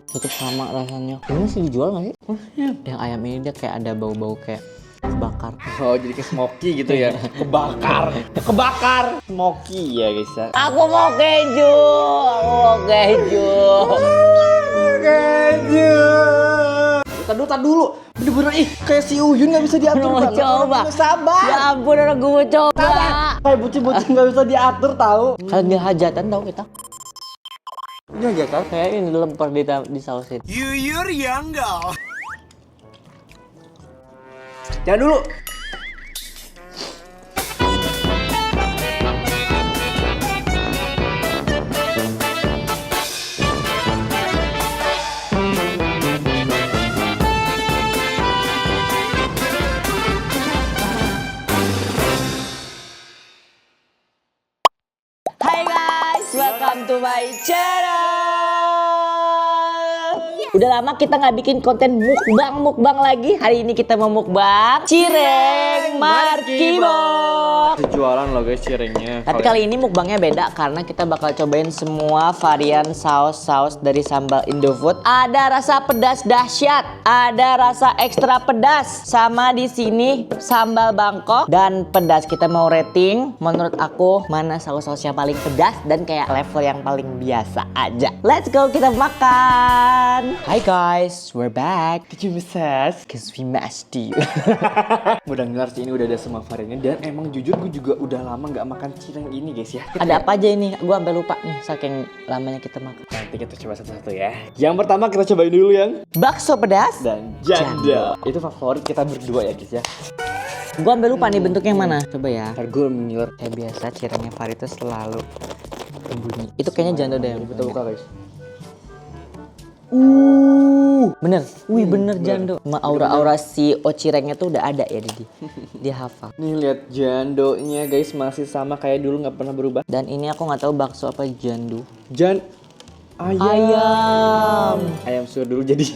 Tetep sama rasanya. Ini masih dijual nggak sih? Yang ayam ini dia kayak ada bau-bau kayak kebakar. Oh, jadi kayak smoky gitu ya. Kebakar. Smoky ya guys ya. Aku mau keju. Keju. Tadi dulu. Bener-bener kayak si Uyun nggak bisa diatur. Mau coba. Sabar. Ya ampun, orang gue mau coba. Kayak bocil-bocil nggak bisa diatur tahu. Kalau dia hajatan tahu kita. Iya ya kan? Kayak ini lempar di sausin. Yuyur Yanggal. Jangan dulu. Hai guys, welcome to my channel. Udah lama kita nggak bikin konten mukbang lagi. Hari ini kita mau mukbang cireng markibok. Jualan loh guys cirengnya. Tapi kali ini mukbangnya beda karena kita bakal cobain semua varian saus-saus dari sambal Indofood. Ada rasa pedas dahsyat, ada rasa ekstra pedas, sama di sini sambal Bangkok dan pedas. Kita mau rating menurut aku mana saus-saus yang paling pedas dan kayak level yang paling biasa aja. Let's go, kita makan. Hi guys, we're back. Did you miss us? Cause we missed you. Udah ngelar sih ini udah ada semua variannya dan emang jujur gue juga udah lama nggak makan cireng ini guys ya. Ada apa aja ini? Gua sampai lupa nih saking lamanya kita makan. Nanti kita coba satu-satu ya. Yang pertama kita cobain dulu yang Bakso pedas dan janda. Itu favorit kita berdua ya guys ya. Gua sampai lupa nih bentuknya yang mana. Coba ya. Ntar gue menyulut. Kayak biasa cirengnya Fahri itu selalu bunyi. Itu kayaknya janda deh. Kita buka guys. Bener. Wih bener jando. Ma aura-aura si cirengnya tuh udah ada ya di dia hafal. Nih lihat jandonya guys masih sama kayak dulu nggak pernah berubah. Dan ini aku nggak tahu bakso apa jandu. Ayam. Ayam suur dulu jadi.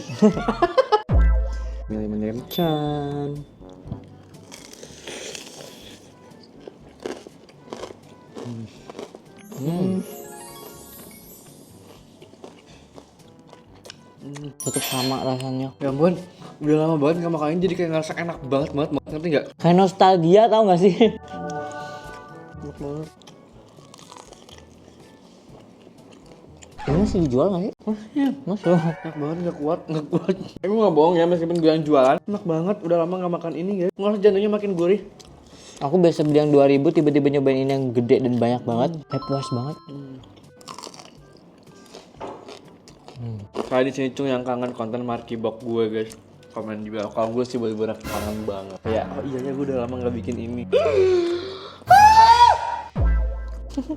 Milih can. Tetep sama rasanya. Ya ampun, udah lama banget nggak makan ini jadi kayak ngerasa enak banget, ngerti nggak? Kayak nostalgia tau gak sih? Enak banget. Ini masih dijual gak sih? Iya, Masuk. enak banget, nggak kuat. Gue nggak bohong ya, meskipun gue yang jualan, enak banget. Udah lama nggak makan ini guys. Ngerasa jantungnya makin gurih. Aku biasa beli yang 2000, tiba-tiba nyobain ini yang gede dan banyak banget. Kayak puas banget. Kayak di sini tuh yang kangen konten markibok gue guys. Komen di bawah. Kalau gue sih bener-bener kangen banget. Ya, oh iya ya gue udah lama nggak bikin ini.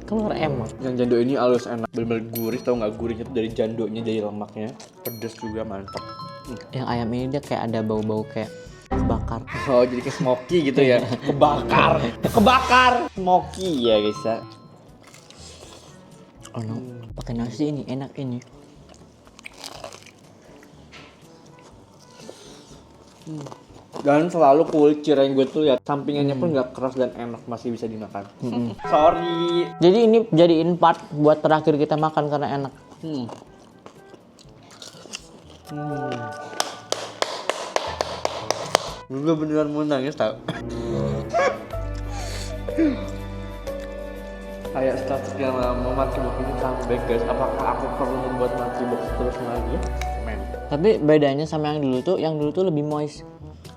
Keluar emot. Yang jando ini halus enak, bener-bener gurih. Tau nggak gurihnya tuh dari jandonya, dari lemaknya. Pedas juga mantap. Yang ayam ini dia kayak ada bau-bau kayak kebakar. Oh jadi kayak smoky gitu ya. Kebakar. Smoky ya guys ya. Oh no, pakai nasi ini enak ini. Dan selalu kulit cireng gue tuh ya sampingannya pun nggak keras dan enak, masih bisa dimakan. Sorry. Jadi ini jadiin part buat terakhir kita makan karena enak. Gue beneran mau nangis tau. Kayak setelah sekian lama markibok ini comeback guys. Apakah aku perlu membuat markibok terus lagi? Men. Tapi bedanya sama yang dulu tuh lebih moist.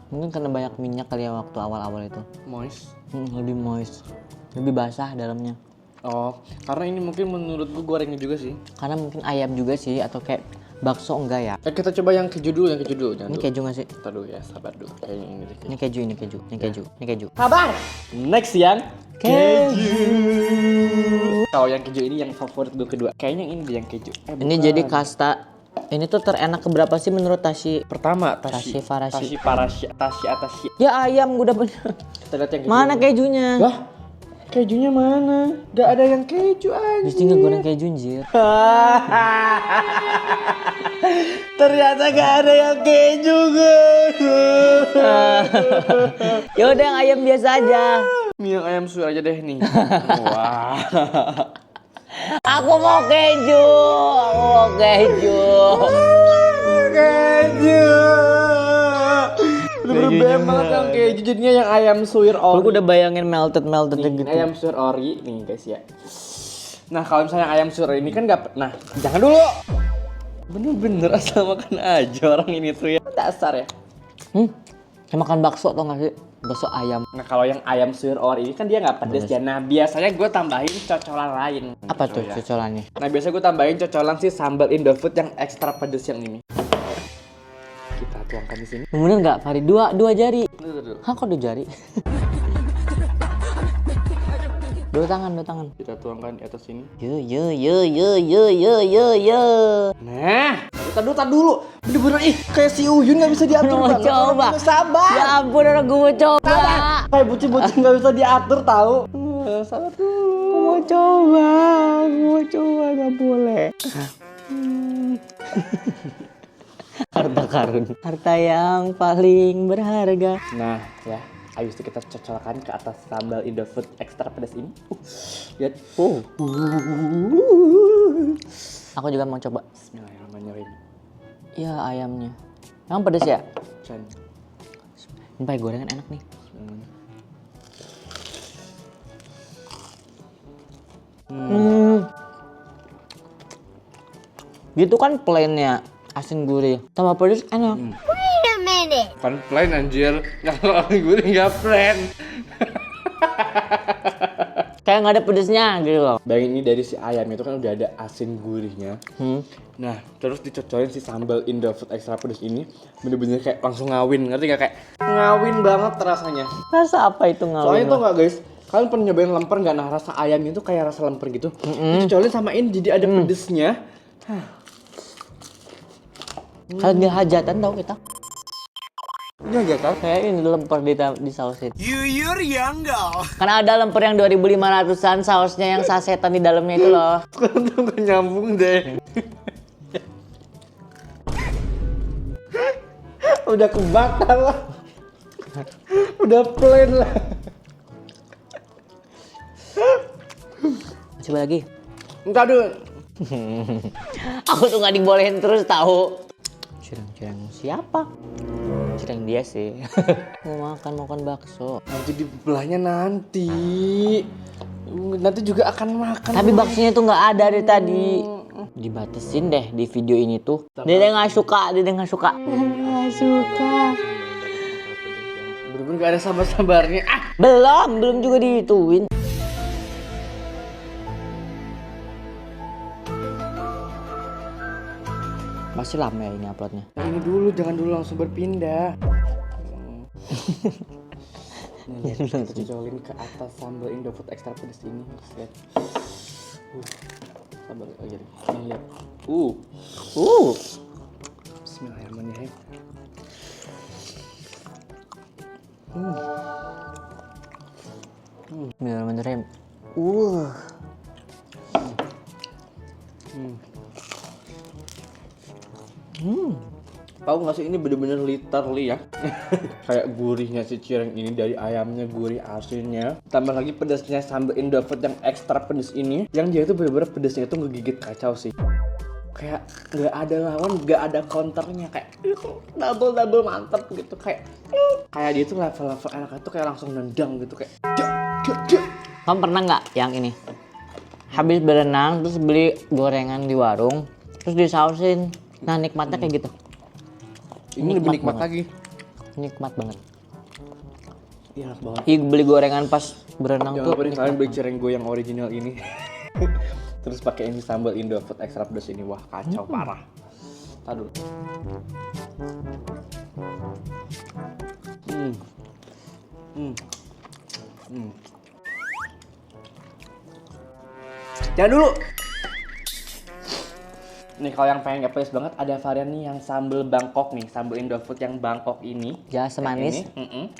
Mungkin karena banyak minyak kali ya waktu awal-awal itu. Moist. Lebih moist, lebih basah dalamnya. Oh, karena ini mungkin menurut gue gorengnya juga sih. Karena mungkin ayam juga sih atau kayak bakso enggak ya? Kita coba yang keju dulu, Jangan Ini dulu. keju nggak sih? Ntar dulu ya, sabar dulu. Kayaknya ini deh. Ini keju. Sabar. Next yang keju. Kalau yang keju ini yang favorit gue kedua. Kayaknya yang ini deh yang keju. Ini jadi kasta. Ini tuh terenak keberapa sih menurut Tashi? Pertama Tashi Farashi. Tashi. Ya ayam udah bener. Kita lihat yang keju. Mana kejunya? Lah, kejunya mana? Gak ada yang keju aja. Mesti nggak goreng keju anjir. Ternyata gak ada yang keju guys. Ya udah yang ayam biasa aja. Ini yang ayam suir aja deh nih. Wah. Aku mau keju. Bener-bener Kejunya banget yang nggak keju jadinya yang ayam suwir Aku ori. udah bayangin melted Nih, gitu. ayam suwir ori nih guys ya. Nah kalau misalnya ayam suwir ini kan nggak, nah jangan dulu. Bener-bener asal makan aja orang ini tuh ya. Dasar ya. Kayak makan bakso tau gak sih? Bakso ayam. Nah kalau yang ayam suwir ori ini kan dia nggak pedes ya. Nah biasanya gue tambahin cocolan lain. Apa tuh Ya. cocolannya? Nah biasanya gue tambahin cocolan sih sambal Indofood yang ekstra pedes yang ini. Kita tuangkan di sini. Bener nggak, Fari? Dua jari. Dulu. Hah, kok 2 jari? Dua tangan. Kita tuangkan di atas sini. Yo. Nah, kita dulu. Bener-bener kayak si Uyun nggak bisa diatur Mau banget. coba. Bener, sabar. Ya ampun, orang gue mau coba. Kayak bocil-bocil nggak bisa diatur tahu. Sabar dulu. Mau coba, nggak boleh. Harta karun, harta yang paling berharga. Nah, ya. Habis itu kita cocolkan ke atas sambal Indofood ekstra pedas ini. Lihat. Aku juga mau coba. Bismillahirrahmanirrahim. Ya ayamnya. Emang pedes ya? Chan. Ini pakai gorengan enak nih. Gitu kan plainnya, asin gurih. Tambah pedes enak. Wait a minute. Kan plain anjir. Kalau gue nggak plain. Kayak nggak ada pedesnya gitu loh. Bayangin ini dari si ayam itu kan udah ada asin gurihnya. Nah, terus dicocorin si sambal Indofood ekstra pedas ini bener-bener kayak langsung ngawin, ngerti gak? Kayak ngawin banget rasanya. Rasa apa itu ngawin? Soalnya tuh nggak guys, kalian pernah nyobain lemper nggak? Nah rasa ayamnya tuh kayak rasa lemper gitu. Dicocolin sama ini jadi ada pedesnya. Kalau nggak hajatan tau kita. Iya gak kan? Kayak ini lemper di sausin. Yuyur Yanggal. Karena ada lemper yang 2.500-an, sausnya yang sasetan di dalamnya itu loh. Sekarang tuh gak nyambung deh. Udah kebakar lah. Udah plain lah. Coba lagi. Entar dulu. Aku tuh nggak dibolehin terus tahu. Cireng siapa? Cireng dia sih. Mau makan bakso. Nanti dibelahnya nanti. Nanti juga akan makan. Tapi baksonya tuh nggak ada dari tadi. Dibatasin deh di video ini tuh. Dede nggak suka. Nggak suka. Bener-bener gak ada sabar-sabarnya. Belum juga dihituin. Masih lama ya ini uploadnya. Nah, ini dulu, jangan dulu langsung berpindah. Nah, lihat, kita cocolin ke atas sambal Indofood ekstra pedas ini. Lihat. Sambal, oh iya. Nih, lihat. Bismillahirrahmanirrahim. Bener-bener. Tahu nggak sih ini bener-bener literally ya. Kayak gurihnya si cireng ini dari ayamnya, gurih asinnya. Tambah lagi pedasnya sambal Indofood yang ekstra pedas ini. Yang dia itu bener-bener pedasnya itu ngegigit kacau sih. Kayak nggak ada lawan, nggak ada counternya. Kayak double mantep gitu. Kayak dia tuh level-level enaknya tuh kayak langsung nendang gitu kayak. Kamu pernah nggak yang ini? Habis berenang terus beli gorengan di warung, terus disausin. Nah nikmatnya kayak gitu. Ini lebih nikmat lagi. Nikmat banget. Iya, enak banget. Beli gorengan pas berenang Jangan tuh. lupa nih kalian beli cireng gue yang original ini. Terus pakai ini sambal Indofood ekstra pedas ini. Wah, kacau parah. Tar dulu. Jangan dulu. Nih kalau yang pengen pedas banget ada varian nih yang sambal Bangkok nih, sambal Indofood yang Bangkok ini. Ya semanis. Ini.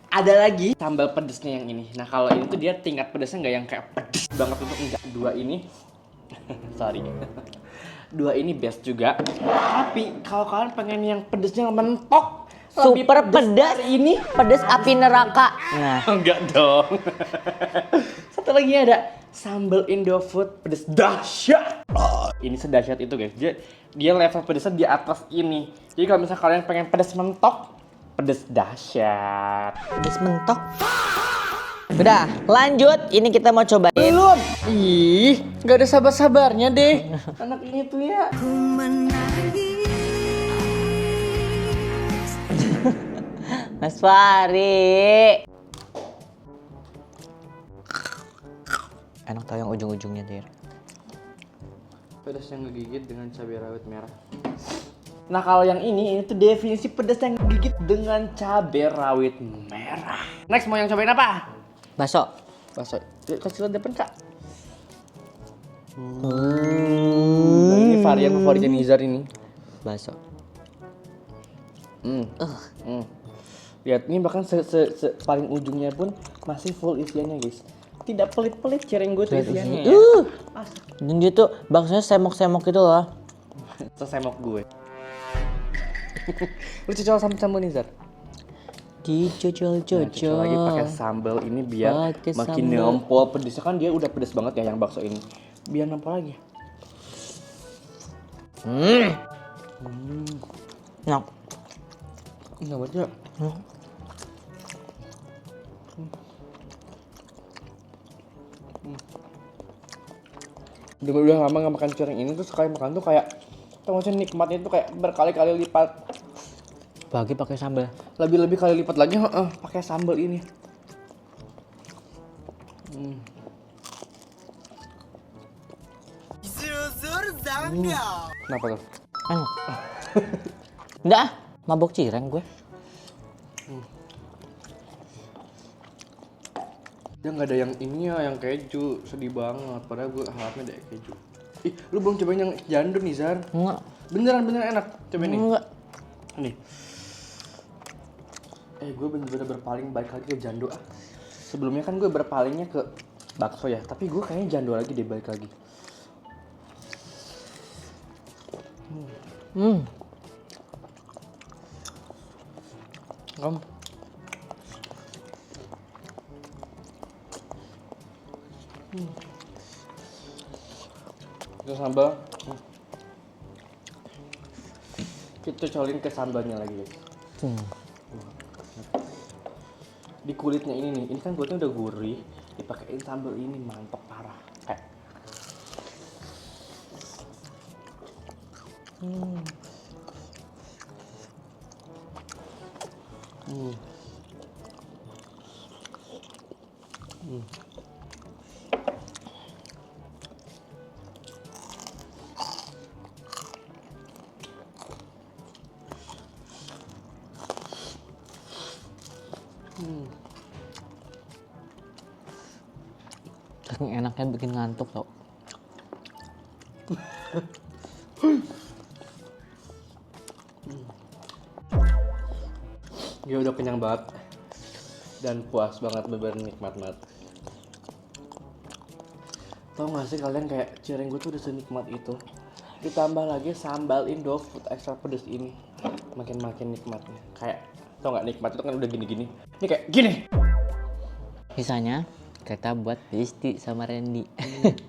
Ada lagi sambal pedesnya yang ini. Nah kalau ini tuh dia tingkat pedesnya nggak yang kayak pedes banget untuk enggak. Dua ini, sorry. Dua ini best juga. Tapi kalau kalian pengen yang pedesnya mentok, lebih Super pedas ini. Pedas api neraka. Nah, Enggak dong. Satu lagi ada sambal Indofood pedes dahsyat. Ini sedahsyat itu guys. Dia level pedasnya di atas ini. Jadi kalau misalnya kalian pengen pedas mentok, pedas dahsyat. Pedas mentok. Udah, lanjut. Ini kita mau cobain. Belum. Ih, nggak ada sabar-sabarnya deh. Anak ini tuh ya. Mas Fari. Enak tau yang ujung-ujungnya, Dir. Pedas yang ngegigit dengan cabai rawit merah. Nah kalau yang ini tuh definisi pedas yang ngegigit dengan cabai rawit merah. Next mau yang cobain apa? Bakso. Bakso. Kasih lihat depan kak. Nah, ini varian favoritnya Nizar ini. Bakso. Lihat ini bahkan paling ujungnya pun masih full isiannya guys. Tidak pelit-pelit cireng gue tuh isiannya. Dan dia tuh baksonya semok-semok gitu loh. Sesemok gue. Lu cocol sambal Nizar. Dicocol-cocol. Lagi pakai sambal ini biar Pakai makin sambal. nempel pedesnya kan dia udah pedes banget ya yang bakso ini. Biar nempel lagi. Enak. Enak banget ya. Udah lama gak makan cireng ini tuh sekali makan tuh kayak tau gak sih nikmatnya tuh kayak berkali-kali lipat. Bagi pakai sambal. Lebih-lebih kali lipat lagi pakai sambal ini. Zuzur Zangga. Kenapa tuh? Enak. Udah, mabok cireng gue. Dia nggak ada yang ini ya, yang keju. Sedih banget, padahal gue harapnya ada keju. Ih, lu belum cobain yang jandun nih, Zar. Enggak. Beneran enak. Cobain nih. Enggak. Nih. Gue bener-bener berpaling balik lagi ke jando. Sebelumnya kan gue berpalingnya ke bakso ya, tapi gue kayaknya jando lagi deh balik lagi. Om. Itu sambal. Kita colin ke sambalnya lagi guys. Di kulitnya ini nih, ini kan kulitnya udah gurih, dipakein sambal ini mantep parah. Saking enaknya bikin ngantuk tau. Gue udah kenyang banget dan puas banget, bener-bener nikmat banget. Tau gak sih kalian kayak cireng gue tuh udah senikmat itu. Ditambah lagi sambal Indofood extra pedas ini, makin nikmatnya. Kayak tau gak, nikmat itu kan udah gini-gini. Ini kayak gini. Sisanya kita buat Disti sama Randy.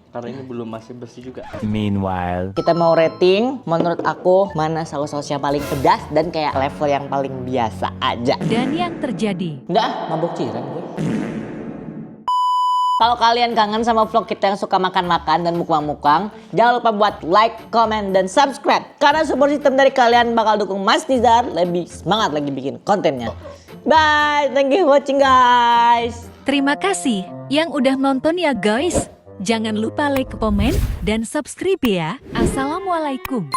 Karena ini belum masih bersih juga. Meanwhile, Kita mau rating, menurut aku mana saus-saus yang paling pedas dan kayak level yang paling biasa aja. Dan yang terjadi, Udah, mabok cireng gue. Kalau kalian kangen sama vlog kita yang suka makan-makan dan mukbang-mukbang, jangan lupa buat like, comment, dan subscribe. Karena support system dari kalian bakal dukung Mas Nizar lebih semangat lagi bikin kontennya. Bye, thank you for watching guys. terima kasih yang udah nonton ya guys. Jangan lupa like, komen, dan subscribe ya. Assalamualaikum.